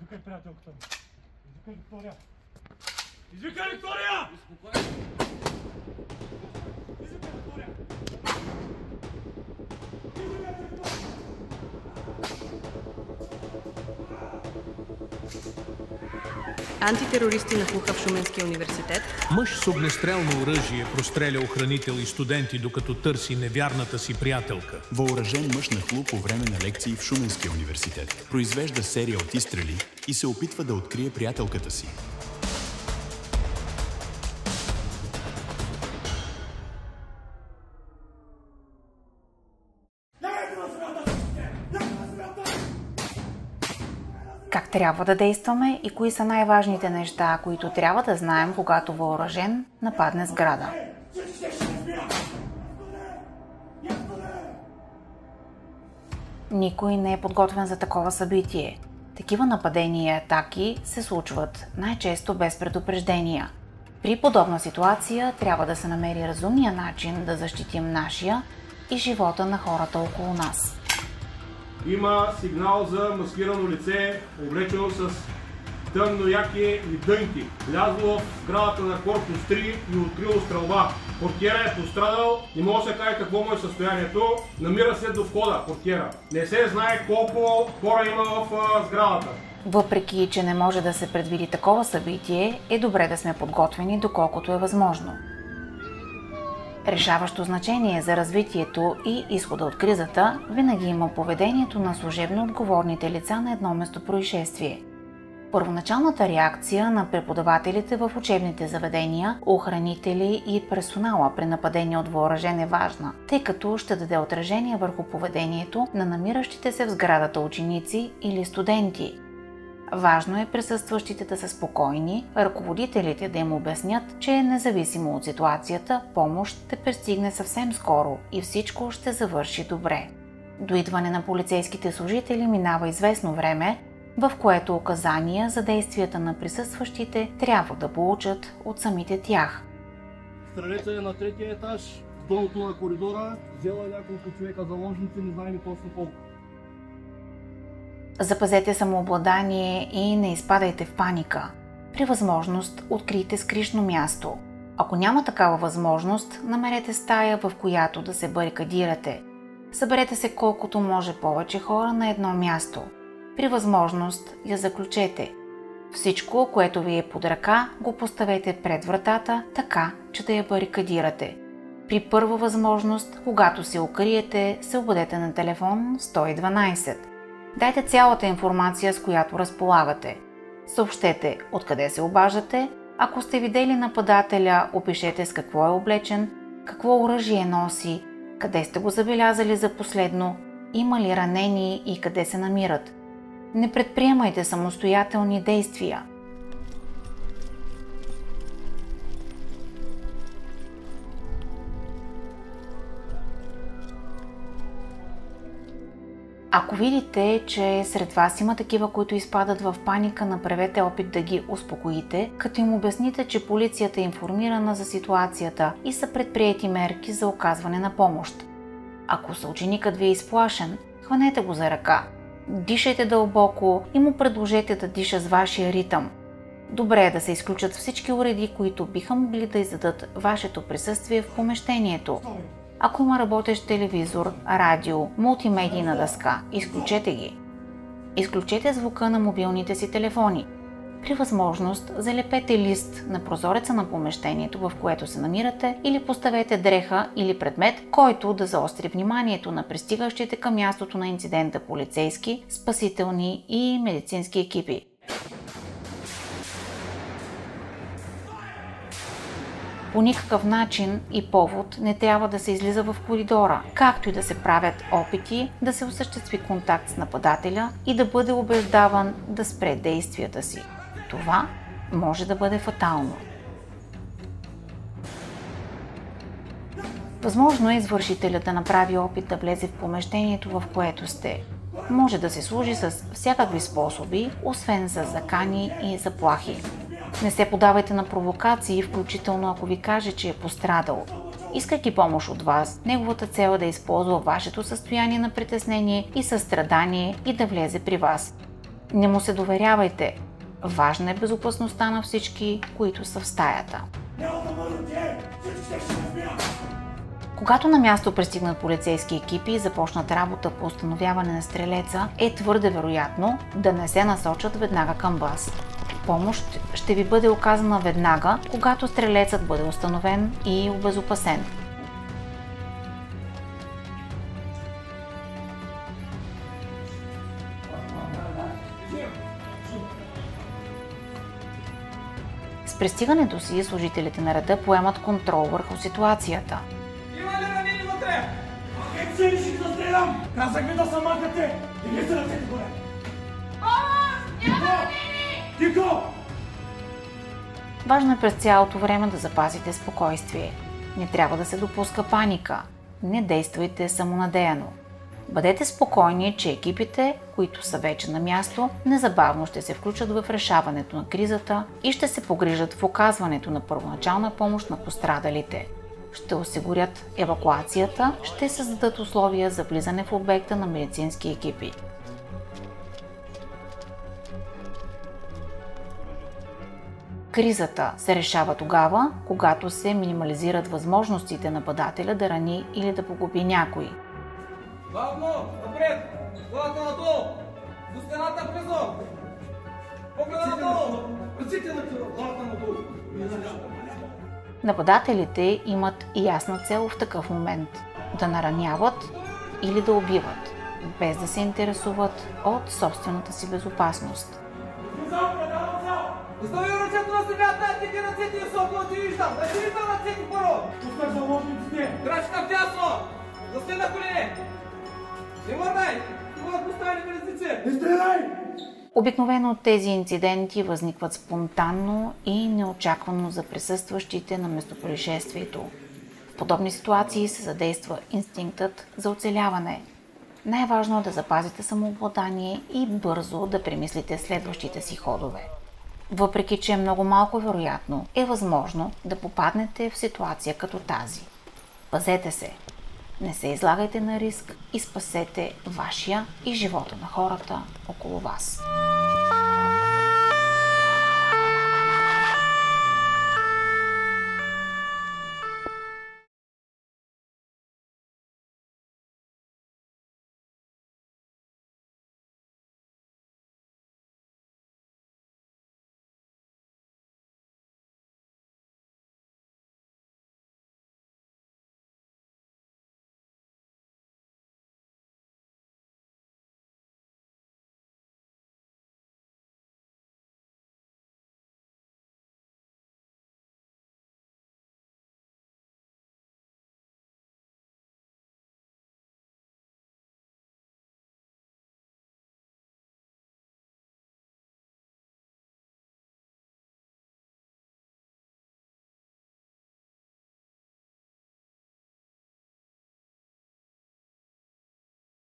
Извикай приятелката ми. Извикай Виктория. Извикай Виктория! Извикай Виктория! Антитерористи нахлуха в Шуменския университет. Мъж с огнестрелно оръжие простреля охранител и студенти, докато търси невярната си приятелка. Въоръжен мъж нахлу по време на лекции в Шуменския университет. Произвежда серия от изстрели и се опитва да открие приятелката си. Как трябва да действаме и кои са най-важните неща, които трябва да знаем, когато въоръжен нападне сграда. Никой не е подготвен за такова събитие. Такива нападения и атаки се случват най-често без предупреждения. При подобна ситуация трябва да се намери разумния начин да защитим нашия и живота на хората около нас. Има сигнал за маскирано лице, облечено с тъмно яки и дънки. Влязло в сградата на корпус 3 и открило стрелба. Портиера е пострадал, не може да се каже какво му е състоянието. Намира се до входа портиера. Не се знае колко хора има в сградата. Въпреки че не може да се предвиди такова събитие, е добре да сме подготвени доколкото е възможно. Решаващо значение за развитието и изхода от кризата винаги има поведението на служебно отговорните лица на едно местопроизшествие. Първоначалната реакция на преподавателите в учебните заведения, охранители и персонала при нападение от въоръжен е важна, тъй като ще даде отражение върху поведението на намиращите се в сградата ученици или студенти. Важно е присъстващите да са спокойни, ръководителите да им обяснят, че независимо от ситуацията, помощ ще пристигне съвсем скоро и всичко ще завърши добре. До идване на полицейските служители минава известно време, в което указания за действията на присъстващите трябва да получат от самите тях. Стрелецът е на третия етаж, в долното на коридора, взела няколко човека заложници, не знаем точно колко. Запазете самообладание и не изпадайте в паника. При възможност открийте скришно място. Ако няма такава възможност, намерете стая, в която да се барикадирате. Съберете се колкото може повече хора на едно място. При възможност я заключете. Всичко, което ви е под ръка, го поставете пред вратата, така, че да я барикадирате. При първа възможност, когато се укриете, се обадете на телефон 112. Дайте цялата информация, с която разполагате. Съобщете откъде се обаждате. Ако сте видели нападателя, опишете с какво е облечен, какво оръжие носи, къде сте го забелязали за последно, има ли ранени и къде се намират. Не предприемайте самостоятелни действия. Ако видите, че сред вас има такива, които изпадат в паника, направете опит да ги успокоите, като им обясните, че полицията е информирана за ситуацията и са предприети мерки за оказване на помощ. Ако съученикът ви е изплашен, хванете го за ръка. Дишайте дълбоко и му предложете да диша с вашия ритъм. Добре е да се изключат всички уреди, които биха могли да издадат вашето присъствие в помещението. Ако има работещ телевизор, радио, мултимедийна дъска, изключете ги. Изключете звука на мобилните си телефони. При възможност залепете лист на прозореца на помещението, в което се намирате, или поставете дреха или предмет, който да заостри вниманието на пристигащите към мястото на инцидента полицейски, спасителни и медицински екипи. По никакъв начин и повод не трябва да се излиза в коридора, както и да се правят опити да се осъществи контакт с нападателя и да бъде убеждаван да спре действията си. Това може да бъде фатално. Възможно е извършителят да направи опит да влезе в помещението, в което сте. Може да се служи с всякакви способи, освен с закани и заплахи. Не се подавайте на провокации, включително ако ви каже, че е пострадал. Искайки помощ от вас, неговата цел е да използва вашето състояние на притеснение и състрадание и да влезе при вас. Не му се доверявайте. Важна е безопасността на всички, които са в стаята. Когато на място пристигнат полицейски екипи и започнат работа по установяване на стрелеца, е твърде вероятно да не се насочат веднага към вас. Помощ ще ви бъде оказана веднага, когато стрелецът бъде установен и обезопасен. С пристигането си служителите на реда поемат контрол върху ситуацията. Има ли ранени вътре? Как се реших да стрелям? Казах ви да се махате! Дигайте ръцете горе! Няма ранени! Тихо! Важно е през цялото време да запазите спокойствие. Не трябва да се допуска паника. Не действайте самонадеяно. Бъдете спокойни, че екипите, които са вече на място, незабавно ще се включат в решаването на кризата и ще се погрижат в оказването на първоначална помощ на пострадалите. Ще осигурят евакуацията, ще създадат условия за влизане в обекта на медицински екипи. Кризата се решава тогава, когато се минимализират възможностите на нападателя да рани или да погуби някой. Бавно! Напред! Главата надолу! До стената близо! Погледа надолу! Ръците надолу! Главата надолу! Нападателите имат ясна цел в такъв момент – да нараняват или да убиват, без да се интересуват от собствената си безопасност. Остави ръцете на земята, тики ръцете високо, да ти виждам! Да ти виждам ръцете първо! Пускай заложниците! Крачка вдясно! Застай на колене! Не мърдай! Това поставени белезници! Не стреляй! Обикновено тези инциденти възникват спонтанно и неочаквано за присъстващите на местопроизшествието. В подобни ситуации се задейства инстинктът за оцеляване. Най-важно е да запазите самообладание и бързо да премислите следващите си ходове. Въпреки че е много малко вероятно, е възможно да попаднете в ситуация като тази. Пазете се! Не се излагайте на риск и спасете вашия и живота на хората около вас.